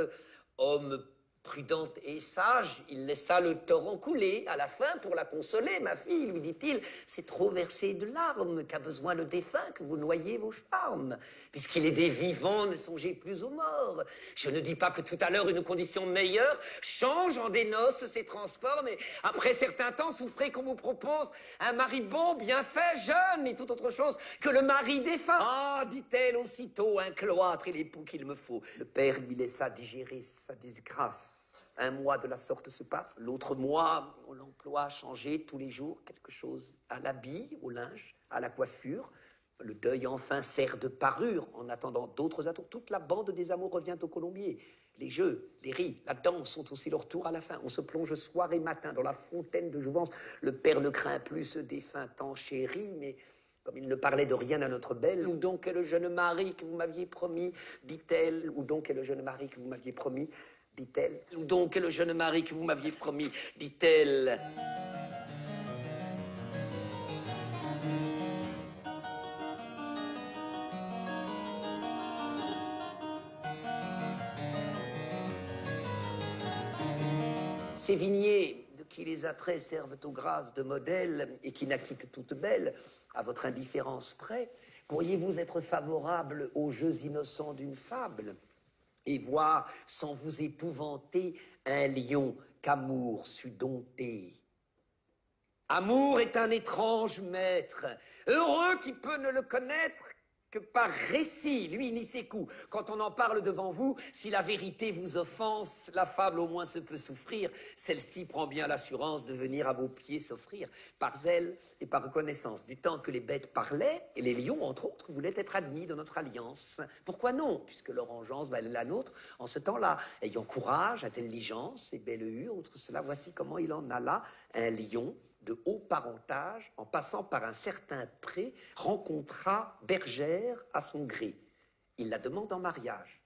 homme prudent et sage, il laissa le torrent couler. À la fin, pour la consoler, ma fille, lui dit-il, c'est trop versé de larmes qu'a besoin le défunt que vous noyez vos charmes. Puisqu'il est des vivants, ne songez plus aux morts. Je ne dis pas que tout à l'heure une condition meilleure change en des noces ses transports, mais après certain temps, souffrez qu'on vous propose un mari bon, bien fait, jeune et toute autre chose que le mari défunt. Ah, dit-elle aussitôt, un cloître et l'époux qu'il me faut. Le père lui laissa digérer sa disgrâce. Un mois de la sorte se passe, l'autre mois, on l'emploie à changer tous les jours quelque chose, à l'habit, au linge, à la coiffure. Le deuil enfin sert de parure en attendant d'autres atours. Toute la bande des amours revient au colombier. Les jeux, les rires, la danse sont aussi leur tour à la fin. On se plonge soir et matin dans la fontaine de jouvence. Le père ne craint plus ce défunt tant chéri, mais comme il ne parlait de rien à notre belle, où donc est le jeune mari que vous m'aviez promis, dit-elle. Où donc est le jeune mari que vous m'aviez promis, dit-elle. Où donc est le jeune mari que vous m'aviez promis, dit-elle. Sévigné, de qui les attraits servent aux grâces de modèle et qui n'acquittent toutes belles, à votre indifférence près, pourriez-vous être favorable aux jeux innocents d'une fable et voir, sans vous épouvanter, un lion qu'amour sut dompter? Amour est un étrange maître, heureux qui peut ne le connaître que par récit, lui ni ses coups. Quand on en parle devant vous, si la vérité vous offense, la fable au moins se peut souffrir. Celle-ci prend bien l'assurance de venir à vos pieds s'offrir, par zèle et par reconnaissance. Du temps que les bêtes parlaient, et les lions, entre autres, voulaient être admis dans notre alliance. Pourquoi non, puisque leur engeance valait la nôtre en ce temps-là. Ayant courage, intelligence et belle hue, outre cela, voici comment il en alla, un lion de haut parentage, en passant par un certain pré, rencontra bergère à son gré. Il la demande en mariage.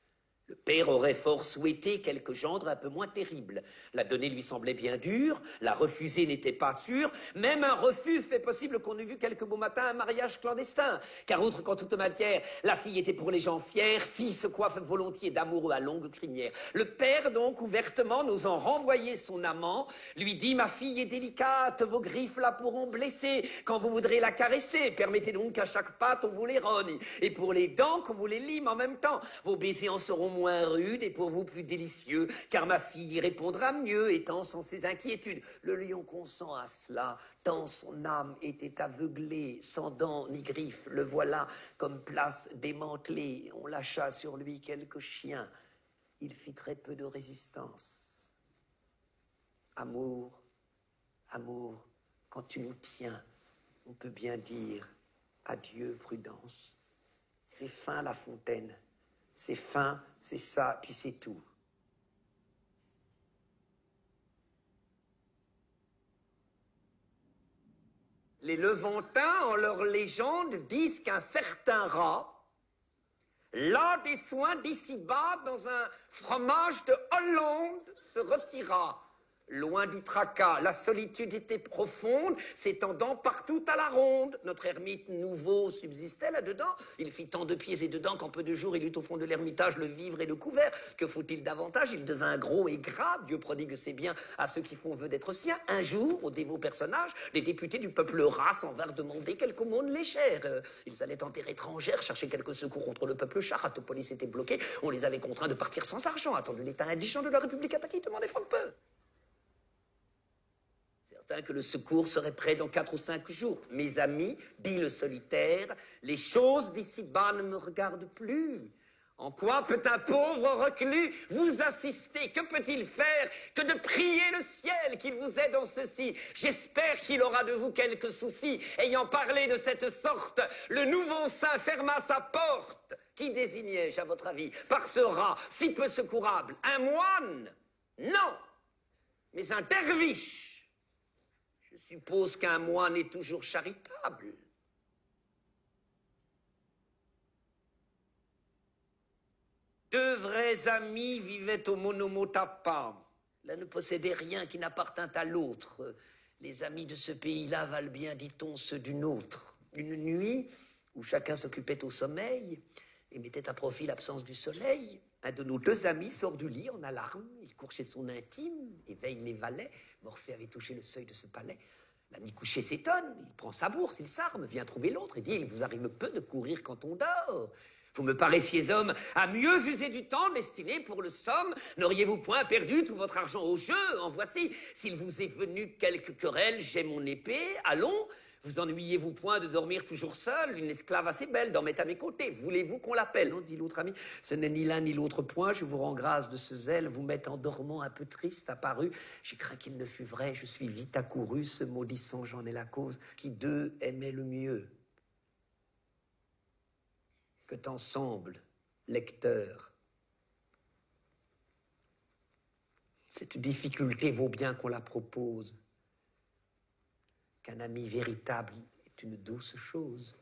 Le père aurait fort souhaité quelque gendre un peu moins terrible. La donner lui semblait bien dure, la refuser n'était pas sûr. Même un refus fait possible qu'on eût vu quelques beaux matins un mariage clandestin. Car outre qu'en toute matière, la fille était pour les gens fiers, fille se coiffe volontiers d'amoureux à longue crinière. Le père donc, ouvertement, n'osant renvoyer son amant, lui dit: ma fille est délicate, vos griffes la pourront blesser. Quand vous voudrez la caresser, permettez donc qu'à chaque patte on vous les rogne. Et pour les dents, qu'on vous les lime en même temps. Vos baisers en seront moins rude et pour vous plus délicieux, car ma fille y répondra mieux, étant sans ses inquiétudes. Le lion consent à cela, tant son âme était aveuglée, sans dents ni griffes. Le voilà comme place démantelée. On lâcha sur lui quelques chiens. Il fit très peu de résistance. Amour, amour, quand tu nous tiens, on peut bien dire adieu, prudence. C'est fin la fontaine. C'est fin, c'est ça, puis c'est tout. Les Levantins, en leur légende, disent qu'un certain rat, las des soins d'ici-bas dans un fromage de Hollande, se retira. Loin du tracas, la solitude était profonde, s'étendant partout à la ronde. Notre ermite nouveau subsistait là-dedans. Il fit tant de pieds et de dents qu'en peu de jours, il eut au fond de l'ermitage le vivre et le couvert. Que faut-il davantage? Il devint gros et gras. Dieu prodigue ses biens à ceux qui font vœu d'être siens. Un jour, aux dévots personnages, les députés du peuple rat s'en vinrent demander quelque aumône légère. Ils allaient en terre étrangère, chercher quelques secours contre le peuple chat. Ratopolis était bloqué. On les avait contraints de partir sans argent. Attendu l'état indigent de la République attaquée, ils demandaient fort peu. Que le secours serait prêt dans 4 ou 5 jours. Mes amis, dit le solitaire, les choses d'ici-bas ne me regardent plus. En quoi peut un pauvre reclus vous assister? Que peut-il faire que de prier le ciel qu'il vous aide en ceci? J'espère qu'il aura de vous quelques soucis. Ayant parlé de cette sorte, le nouveau saint ferma sa porte. Qui désignai-je, à votre avis, par ce rat si peu secourable? Un moine? Non, mais un derviche. Je suppose qu'un moine est toujours charitable. Deux vrais amis vivaient au Monomotapa. L'un ne possédait rien qui n'appartint à l'autre. Les amis de ce pays-là valent bien, dit-on, ceux d'une autre. Une nuit, où chacun s'occupait au sommeil et mettait à profit l'absence du soleil, un de nos deux amis sort du lit en alarme. Il court chez son intime, éveille les valets. Morphée avait touché le seuil de ce palais. L'ami couché s'étonne, il prend sa bourse, il s'arme, vient trouver l'autre et dit: il vous arrive peu de courir quand on dort. Vous me paraissiez homme à mieux user du temps destiné pour le somme. N'auriez-vous point perdu tout votre argent au jeu? En voici. S'il vous est venu quelque querelle, j'ai mon épée. Allons. Vous ennuyez-vous point de dormir toujours seul? Une esclave assez belle dormait à mes côtés. Voulez-vous qu'on l'appelle? Non, dit l'autre ami. Ce n'est ni l'un ni l'autre point. Je vous rends grâce de ce zèle. Vous m'êtes en dormant un peu triste apparu. J'ai craint qu'il ne fût vrai. Je suis vite accouru. Ce maudissant, j'en ai la cause. Qui d'eux aimait le mieux? Que t'en semble, lecteur? Cette difficulté vaut bien qu'on la propose. Qu'un ami véritable est une douce chose.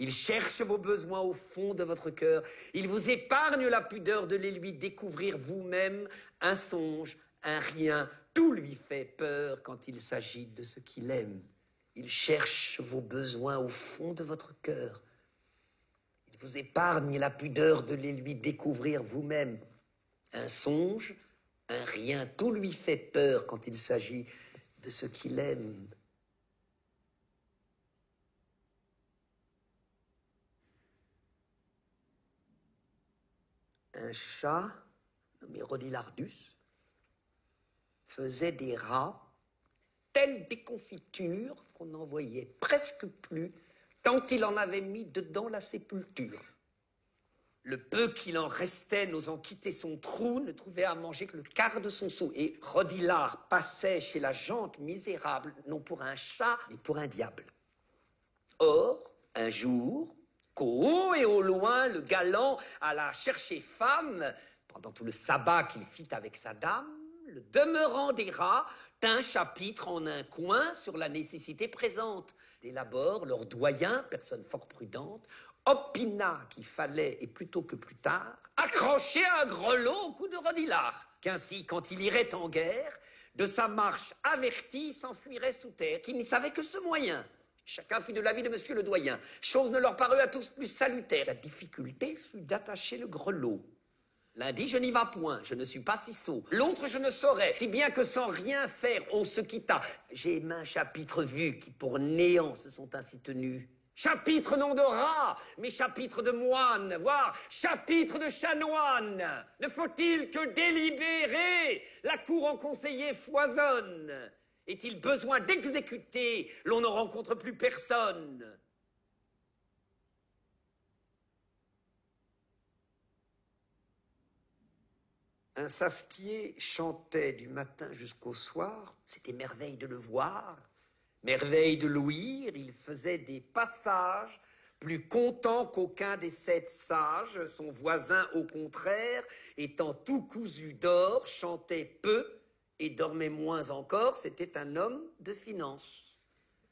Il cherche vos besoins au fond de votre cœur. Il vous épargne la pudeur de les lui découvrir vous-même. Un songe, un rien, tout lui fait peur quand il s'agit de ce qu'il aime. Il cherche vos besoins au fond de votre cœur. Il vous épargne la pudeur de les lui découvrir vous-même. Un songe, un rien, tout lui fait peur quand il s'agit de ce qu'il aime. Un chat, nommé Rodilardus, faisait des rats telles des confitures qu'on n'en voyait presque plus, tant il en avait mis dedans la sépulture. Le peu qu'il en restait, n'osant quitter son trou, ne trouvait à manger que le quart de son seau. Et Rodilard passait chez la gente misérable, non pour un chat, mais pour un diable. Or, un jour, qu'au haut et au loin, le galant alla chercher femme, pendant tout le sabbat qu'il fit avec sa dame, le demeurant des rats tint chapitre en un coin sur la nécessité présente. Dès l'abord, leur doyen, personne fort prudente, opina qu'il fallait, et plutôt que plus tard, accrocher un grelot au cou de Rodilard, qu'ainsi, quand il irait en guerre, de sa marche avertie, s'enfuirait sous terre, qu'il n'y savait que ce moyen. Chacun fut de l'avis de monsieur le doyen. Chose ne leur parut à tous plus salutaire. La difficulté fut d'attacher le grelot. L'un dit, je n'y vas point, je ne suis pas si sot. L'autre, je ne saurais, si bien que sans rien faire, on se quitta. J'ai maints chapitres vus qui pour néant se sont ainsi tenus. Chapitre non de rat, mais chapitre de moine, voire chapitre de chanoine. Ne faut-il que délibérer? La cour en conseiller foisonne. Est-il besoin d'exécuter? L'on ne rencontre plus personne. Un savetier chantait du matin jusqu'au soir. C'était merveille de le voir, merveille de l'ouïr. Il faisait des passages plus content qu'aucun des 7 sages. Son voisin, au contraire, étant tout cousu d'or, chantait peu et dormait moins encore. C'était un homme de finance.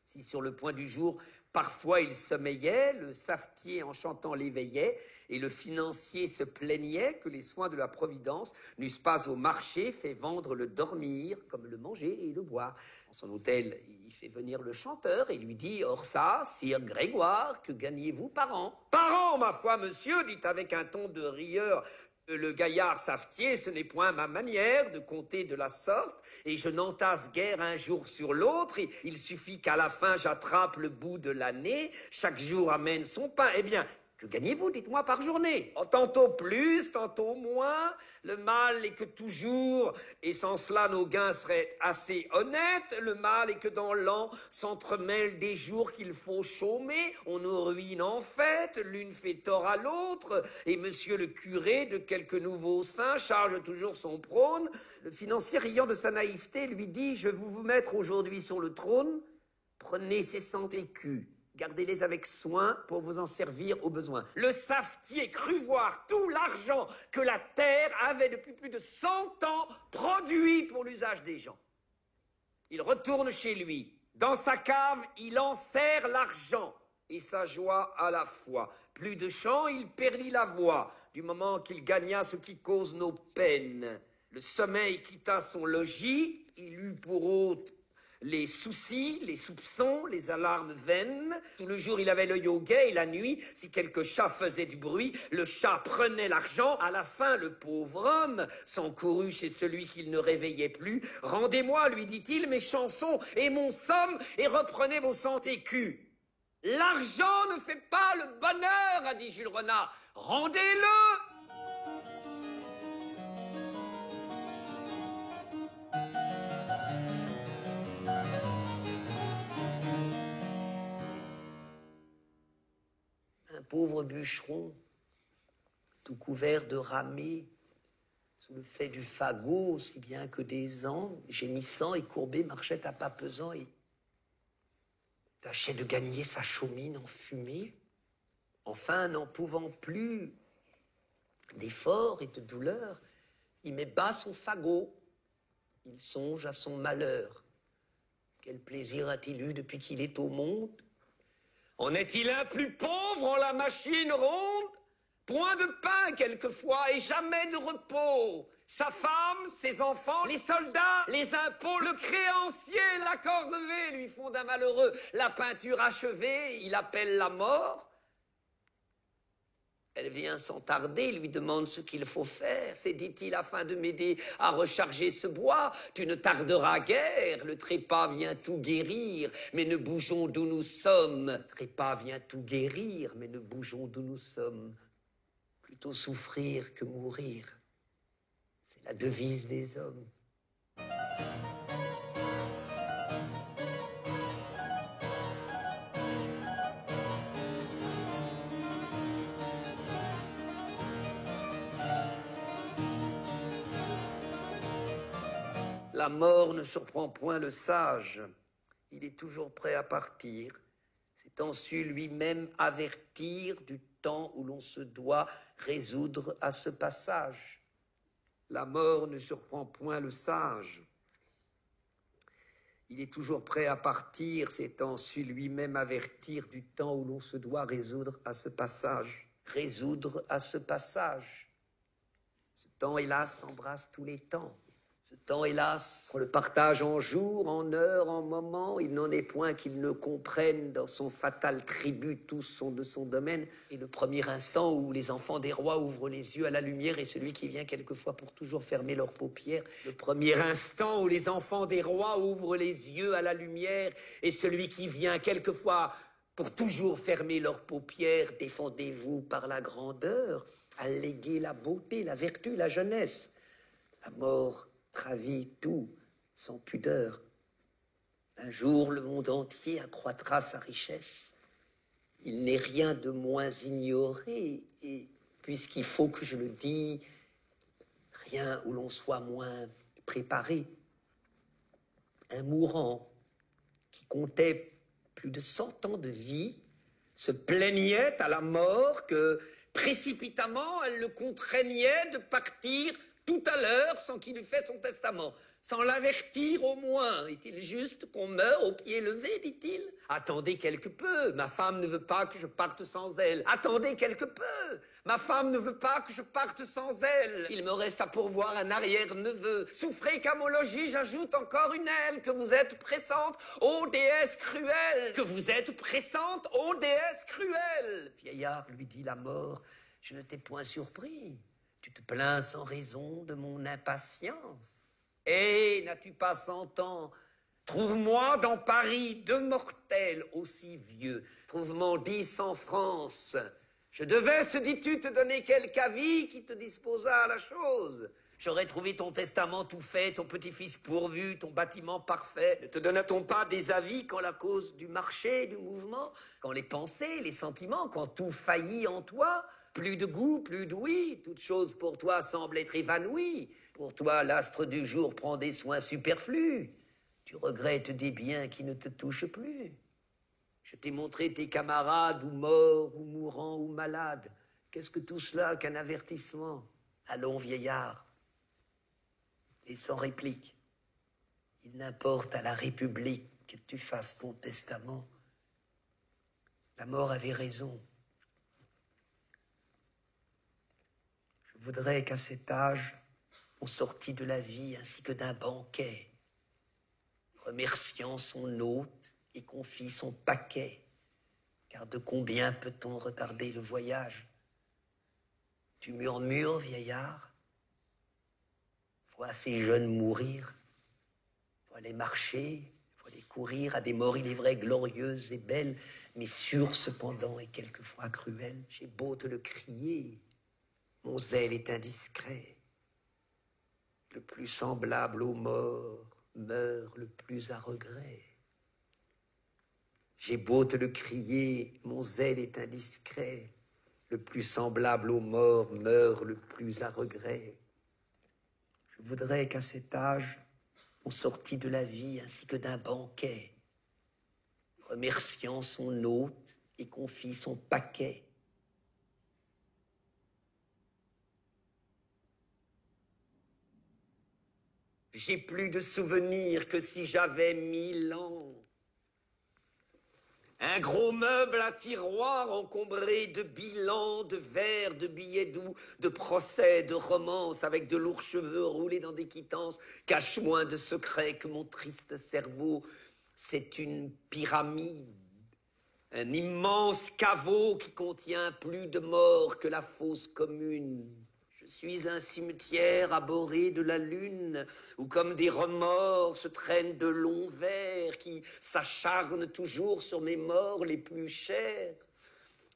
Si sur le point du jour, parfois il sommeillait, le savetier en chantant l'éveillait, et le financier se plaignait que les soins de la Providence n'eussent pas au marché fait vendre le dormir comme le manger et le boire. En son hôtel, il fait venir le chanteur et lui dit « Or ça, sire Grégoire, que gagnez-vous par an ?»« Par an, ma foi, monsieur, dit avec un ton de rieur le gaillard savetier, ce n'est point ma manière de compter de la sorte, et je n'entasse guère un jour sur l'autre, et il suffit qu'à la fin j'attrape le bout de l'année, chaque jour amène son pain. Eh bien, que gagnez-vous, dites-moi, par journée? Oh, tantôt plus, tantôt moins. Le mal est que toujours, et sans cela nos gains seraient assez honnêtes, le mal est que dans l'an s'entremêlent des jours qu'il faut chômer, on nous ruine en fait, l'une fait tort à l'autre, et monsieur le curé de quelque nouveau saint charge toujours son prône. Le financier, riant de sa naïveté, lui dit « Je vais vous mettre aujourd'hui sur le trône, prenez ces 100 écus. Gardez-les avec soin pour vous en servir au besoin. » Le savetier crut voir tout l'argent que la terre avait depuis plus de 100 ans produit pour l'usage des gens. Il retourne chez lui. Dans sa cave, il enserre l'argent et sa joie à la fois. Plus de chant, il perdit la voix du moment qu'il gagna ce qui cause nos peines. Le sommeil quitta son logis, il eut pour hôte les soucis, les soupçons, les alarmes vaines. Tout le jour, il avait l'œil au guet, et la nuit, si quelque chat faisait du bruit, le chat prenait l'argent. À la fin, le pauvre homme s'encourut chez celui qu'il ne réveillait plus. « Rendez-moi, lui dit-il, mes chansons et mon somme, et reprenez vos 100 écus. »« L'argent ne fait pas le bonheur, a dit Jules Renard. Rendez-le! Un pauvre bûcheron, tout couvert de ramée, sous le fait du fagot, aussi bien que des ans, gémissant et courbé, marchait à pas pesant et tâchait de gagner sa chaumine enfumée. Enfin, n'en pouvant plus d'effort et de douleur, il met bas son fagot. Il songe à son malheur. Quel plaisir a-t-il eu depuis qu'il est au monde? En est-il un plus pauvre en la machine ronde? Point de pain quelquefois et jamais de repos. Sa femme, ses enfants, les soldats, les impôts, le créancier, la corvée lui font d'un malheureux. La peinture achevée, il appelle la mort. Elle vient sans tarder, lui demande ce qu'il faut faire. C'est, dit-il, afin de m'aider à recharger ce bois. Tu ne tarderas guère, le trépas vient tout guérir, mais ne bougeons d'où nous sommes. Le trépas vient tout guérir, mais ne bougeons d'où nous sommes. Plutôt souffrir que mourir. C'est la devise des hommes. La mort ne surprend point le sage. Il est toujours prêt à partir, s'étant su lui-même avertir du temps où l'on se doit résoudre à ce passage. La mort ne surprend point le sage. Il est toujours prêt à partir, s'étant su lui-même avertir du temps où l'on se doit résoudre à ce passage. Résoudre à ce passage. Ce temps, hélas, embrasse tous les temps. Ce temps, hélas, on le partage en jours, en heures, en moments. Il n'en est point qu'il ne comprenne dans son fatal tribut, tous sont de son domaine. Et le premier instant où les enfants des rois ouvrent les yeux à la lumière est celui qui vient quelquefois pour toujours fermer leurs paupières. Le premier instant où les enfants des rois ouvrent les yeux à la lumière est celui qui vient quelquefois pour toujours fermer leurs paupières. Défendez-vous par la grandeur, alléguez la beauté, la vertu, la jeunesse. La mort ravit tout sans pudeur. Un jour, le monde entier accroîtra sa richesse. Il n'est rien de moins ignoré, et puisqu'il faut que je le dise, rien où l'on soit moins préparé. Un mourant qui comptait plus de 100 ans de vie se plaignait à la mort que, précipitamment, elle le contraignait de partir tout à l'heure sans qu'il eût fait son testament, sans l'avertir au moins. Est-il juste qu'on meure au pied levé, dit-il? Attendez quelque peu, ma femme ne veut pas que je parte sans elle. Attendez quelque peu, ma femme ne veut pas que je parte sans elle. Il me reste à pourvoir un arrière-neveu. Souffrez qu'à mon logis j'ajoute encore une aile, que vous êtes pressante, ô déesse cruelle, que vous êtes pressante, ô déesse cruelle. Vieillard, lui dit la mort, je ne t'ai point surpris. Tu te plains sans raison de mon impatience. Eh, n'as-tu pas 100 ans? Trouve-moi dans Paris 2 mortels aussi vieux. Trouve-m'en 10 en France. Je devais, se dis-tu, te donner quelque avis qui te disposât à la chose. J'aurais trouvé ton testament tout fait, ton petit-fils pourvu, ton bâtiment parfait. Ne te donna-t-on pas des avis quand la cause du marché, du mouvement, quand les pensées, les sentiments, quand tout faillit en toi? Plus de goût, plus d'ouïe, toute chose pour toi semble être évanouie. Pour toi, l'astre du jour prend des soins superflus. Tu regrettes des biens qui ne te touchent plus. Je t'ai montré tes camarades, ou morts, ou mourants, ou malades. Qu'est-ce que tout cela qu'un avertissement? Allons, vieillard. Et sans réplique, il n'importe à la République que tu fasses ton testament. La mort avait raison. Je voudrais qu'à cet âge, on sortît de la vie ainsi que d'un banquet, remerciant son hôte et confie son paquet, car de combien peut-on retarder le voyage? Tu murmures, vieillard, vois ces jeunes mourir, vois les marcher, vois les courir à des morts, il est vrai, glorieuses et belles, mais sûres cependant et quelquefois cruelles. J'ai beau te le crier, mon zèle est indiscret. Le plus semblable aux morts meurt le plus à regret. J'ai beau te le crier, mon zèle est indiscret. Le plus semblable aux morts meurt le plus à regret. Je voudrais qu'à cet âge, on sortît de la vie ainsi que d'un banquet, remerciant son hôte et confie son paquet. J'ai plus de souvenirs que si j'avais 1000 ans. Un gros meuble à tiroir encombré de bilans, de vers, de billets doux, de procès, de romances, avec de lourds cheveux roulés dans des quittances, cache moins de secrets que mon triste cerveau. C'est une pyramide, un immense caveau qui contient plus de morts que la fosse commune. Je suis un cimetière abhorré de la lune, où comme des remords se traînent de longs vers qui s'acharnent toujours sur mes morts les plus chers.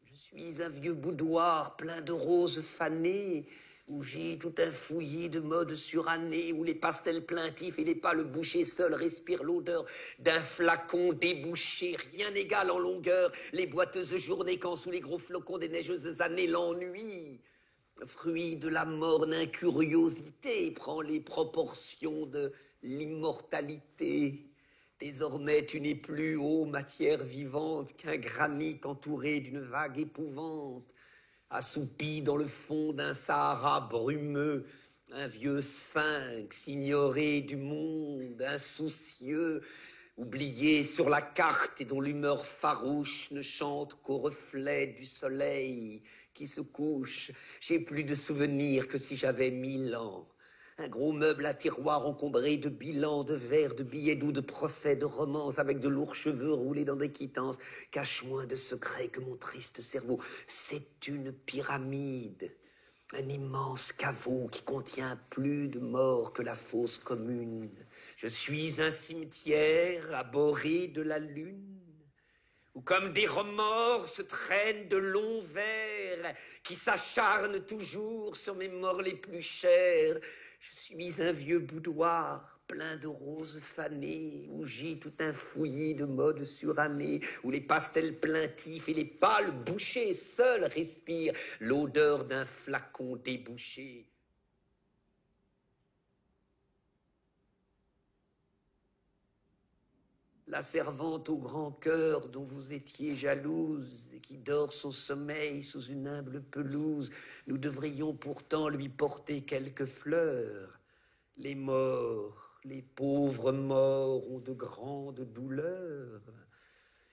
Je suis un vieux boudoir plein de roses fanées, où j'ai tout un fouillis de modes surannés, où les pastels plaintifs et les pâles bouchers seuls respirent l'odeur d'un flacon débouché. Rien n'égale en longueur les boiteuses journées quand sous les gros flocons des neigeuses années l'ennui, fruit de la morne incuriosité, prend les proportions de l'immortalité. Désormais, tu n'es plus, ô matière vivante, qu'un granit entouré d'une vague épouvante, assoupi dans le fond d'un Sahara brumeux, un vieux sphinx ignoré du monde, insoucieux, oublié sur la carte et dont l'humeur farouche ne chante qu'au reflet du soleil qui se couche. J'ai plus de souvenirs que si j'avais 1000 ans. Un gros meuble à tiroir encombré de bilans, de vers, de billets doux, de procès, de romances, avec de lourds cheveux roulés dans des quittances, cache moins de secrets que mon triste cerveau. C'est une pyramide, un immense caveau qui contient plus de morts que la fosse commune. Je suis un cimetière abhorré de la lune, où comme des remords se traînent de longs vers qui s'acharnent toujours sur mes morts les plus chères. Je suis un vieux boudoir plein de roses fanées, où gît tout un fouillis de modes surannés, où les pastels plaintifs et les pâles bouchers seuls respirent l'odeur d'un flacon débouché. La servante au grand cœur dont vous étiez jalouse et qui dort son sommeil sous une humble pelouse, nous devrions pourtant lui porter quelques fleurs. Les morts, les pauvres morts ont de grandes douleurs.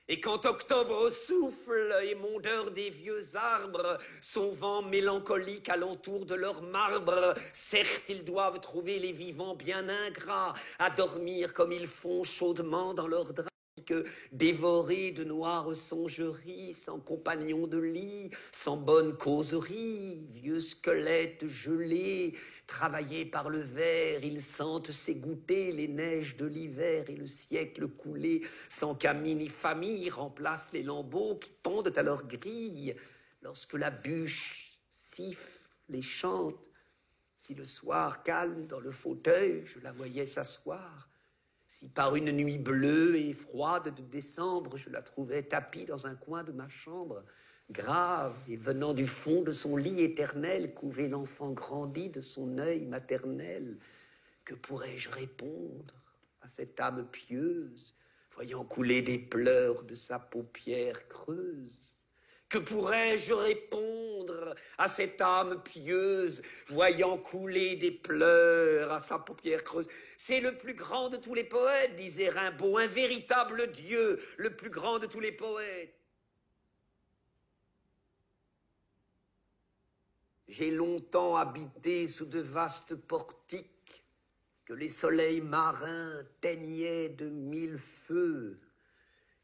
Et quand octobre souffle, émondeur des vieux arbres, son vent mélancolique alentour de leur marbre, certes ils doivent trouver les vivants bien ingrats, à dormir comme ils font chaudement dans leurs draps, que dévorés de noires songeries, sans compagnon de lit, sans bonne causerie, vieux squelettes gelés, travaillés par le ver, ils sentent s'égoutter les neiges de l'hiver et le siècle coulé, sans qu'amis ni famille remplacent les lambeaux qui pendent à leur grille. Lorsque la bûche siffle et chante, si le soir calme dans le fauteuil, je la voyais s'asseoir, si par une nuit bleue et froide de décembre, je la trouvais tapie dans un coin de ma chambre, grave, et venant du fond de son lit éternel, couver l'enfant grandi de son œil maternel, que pourrais-je répondre à cette âme pieuse, voyant couler des pleurs de sa paupière creuse? Que pourrais-je répondre à cette âme pieuse, voyant couler des pleurs à sa paupière creuse? C'est le plus grand de tous les poètes, disait Rimbaud, un véritable Dieu, le plus grand de tous les poètes. J'ai longtemps habité sous de vastes portiques que les soleils marins teignaient de 1000 feux,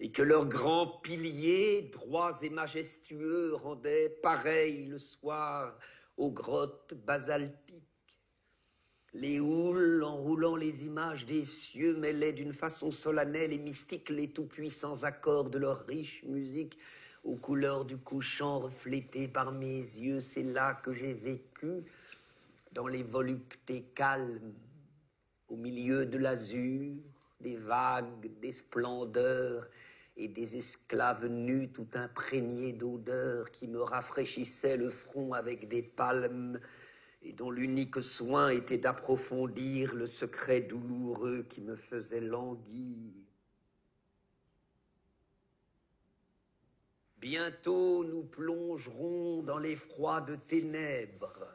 et que leurs grands piliers, droits et majestueux, rendaient pareil le soir aux grottes basaltiques. Les houles, enroulant les images des cieux, mêlaient d'une façon solennelle et mystique les tout-puissants accords de leur riche musique aux couleurs du couchant reflétées par mes yeux. C'est là que j'ai vécu, dans les voluptés calmes, au milieu de l'azur, des vagues, des splendeurs et des esclaves nus tout imprégnés d'odeurs qui me rafraîchissaient le front avec des palmes et dont l'unique soin était d'approfondir le secret douloureux qui me faisait languir. Bientôt nous plongerons dans les froides ténèbres.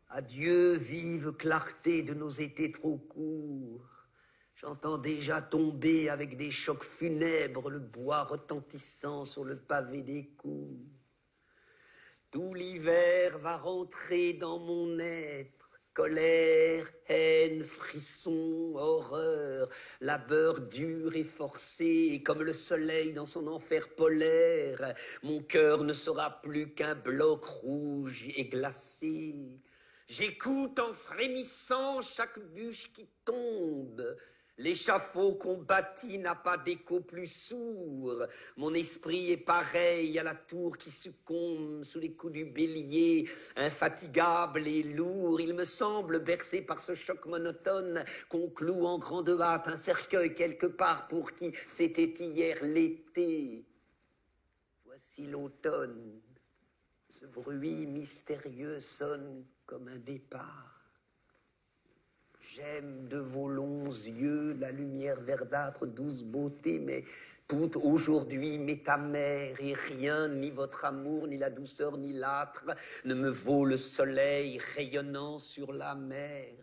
Adieu, vive clarté de nos étés trop courts. J'entends déjà tomber avec des chocs funèbres le bois retentissant sur le pavé des cours. Tout l'hiver va rentrer dans mon être. Colère, haine, frisson, horreur, labeur dur et forcé, et comme le soleil dans son enfer polaire, mon cœur ne sera plus qu'un bloc rouge et glacé. J'écoute en frémissant chaque bûche qui tombe. L'échafaud qu'on bâtit n'a pas d'écho plus sourd. Mon esprit est pareil à la tour qui succombe sous les coups du bélier, infatigable et lourd. Il me semble, bercé par ce choc monotone, qu'on cloue en grande hâte un cercueil quelque part pour qui c'était hier l'été. Voici l'automne. Ce bruit mystérieux sonne comme un départ. J'aime de vos longs yeux la lumière verdâtre, douce beauté, mais tout aujourd'hui m'est amer, et rien, ni votre amour, ni la douceur, ni l'âtre, ne me vaut le soleil rayonnant sur la mer.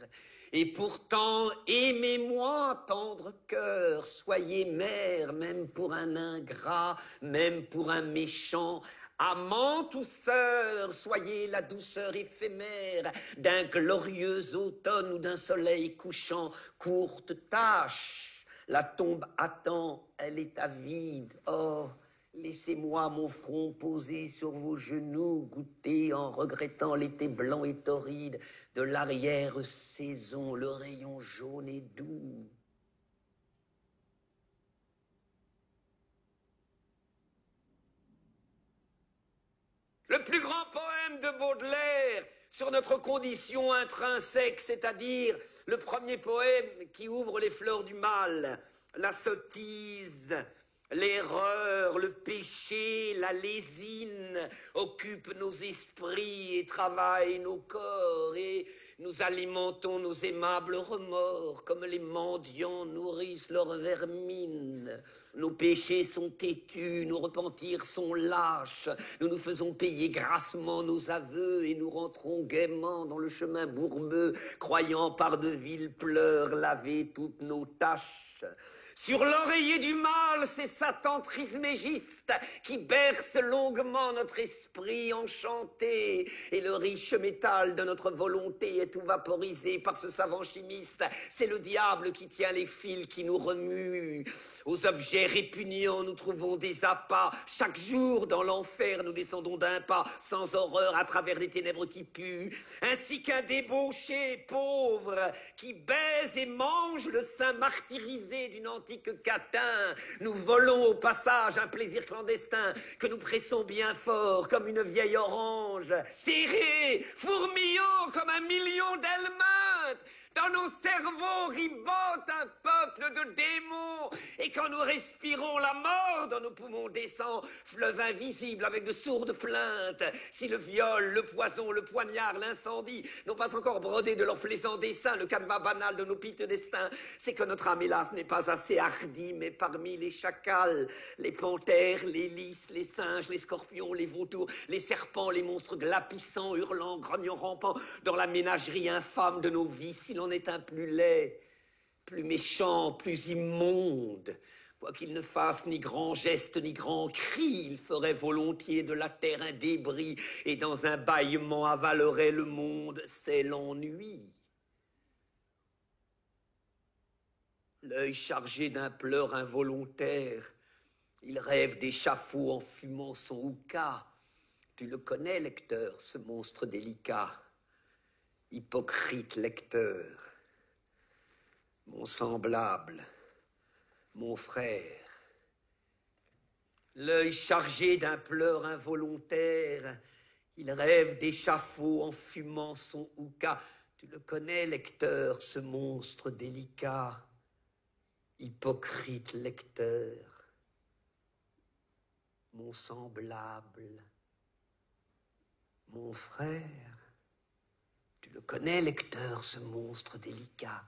Et pourtant, aimez-moi, tendre cœur, soyez mère, même pour un ingrat, même pour un méchant. Amant ou sœur, soyez la douceur éphémère d'un glorieux automne ou d'un soleil couchant. Courte tâche, la tombe attend, elle est avide. Oh, laissez-moi mon front posé sur vos genoux, goûter en regrettant l'été blanc et torride de l'arrière-saison, le rayon jaune et doux. Le plus grand poème de Baudelaire sur notre condition intrinsèque, c'est-à-dire le premier poème qui ouvre les fleurs du mal, la sottise, l'erreur, le péché, la lésine occupent nos esprits et travaillent nos corps, et nous alimentons nos aimables remords comme les mendiants nourrissent leur vermine. Nos péchés sont têtus, nos repentirs sont lâches, nous nous faisons payer grassement nos aveux et nous rentrons gaiement dans le chemin bourbeux, croyant par de vils pleurs laver toutes nos tâches. Sur l'oreiller du mal, c'est Satan trismégiste qui berce longuement notre esprit enchanté, et le riche métal de notre volonté est tout vaporisé par ce savant chimiste. C'est le diable qui tient les fils qui nous remuent. Aux objets répugnants, nous trouvons des appâts. Chaque jour, dans l'enfer, nous descendons d'un pas sans horreur à travers des ténèbres qui puent, ainsi qu'un débauché pauvre qui baise et mange le sein martyrisé d'une antique catin. Nous volons au passage un plaisir clandestin que nous pressons bien fort comme une vieille orange, serré, fourmillant comme un million d'helminthes. Dans nos cerveaux ribote un peuple de démons, et quand nous respirons, la mort dans nos poumons descend, fleuve invisible avec de sourdes plaintes. Si le viol, le poison, le poignard, l'incendie n'ont pas encore brodé de leurs plaisants dessins le canevas banal de nos piteux destins, c'est que notre âme, hélas, n'est pas assez hardie, mais parmi les chacals, les panthères, les lys, les singes, les scorpions, les vautours, les serpents, les monstres glapissants, hurlants, grognants, rampants, dans la ménagerie infâme de nos vies, si l'on est un plus laid, plus méchant, plus immonde. Quoiqu'il ne fasse ni grand geste ni grand cri, il ferait volontiers de la terre un débris et dans un bâillement avalerait le monde. C'est l'ennui. L'œil chargé d'un pleur involontaire, il rêve d'échafaud en fumant son houka. Tu le connais, lecteur, ce monstre délicat. Hypocrite lecteur, mon semblable, mon frère, l'œil chargé d'un pleur involontaire, il rêve d'échafaud en fumant son houka. Tu le connais, lecteur, ce monstre délicat. Hypocrite lecteur, mon semblable, mon frère. Tu le connais, lecteur, ce monstre délicat.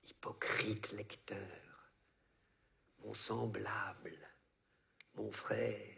Hypocrite lecteur, mon semblable, mon frère.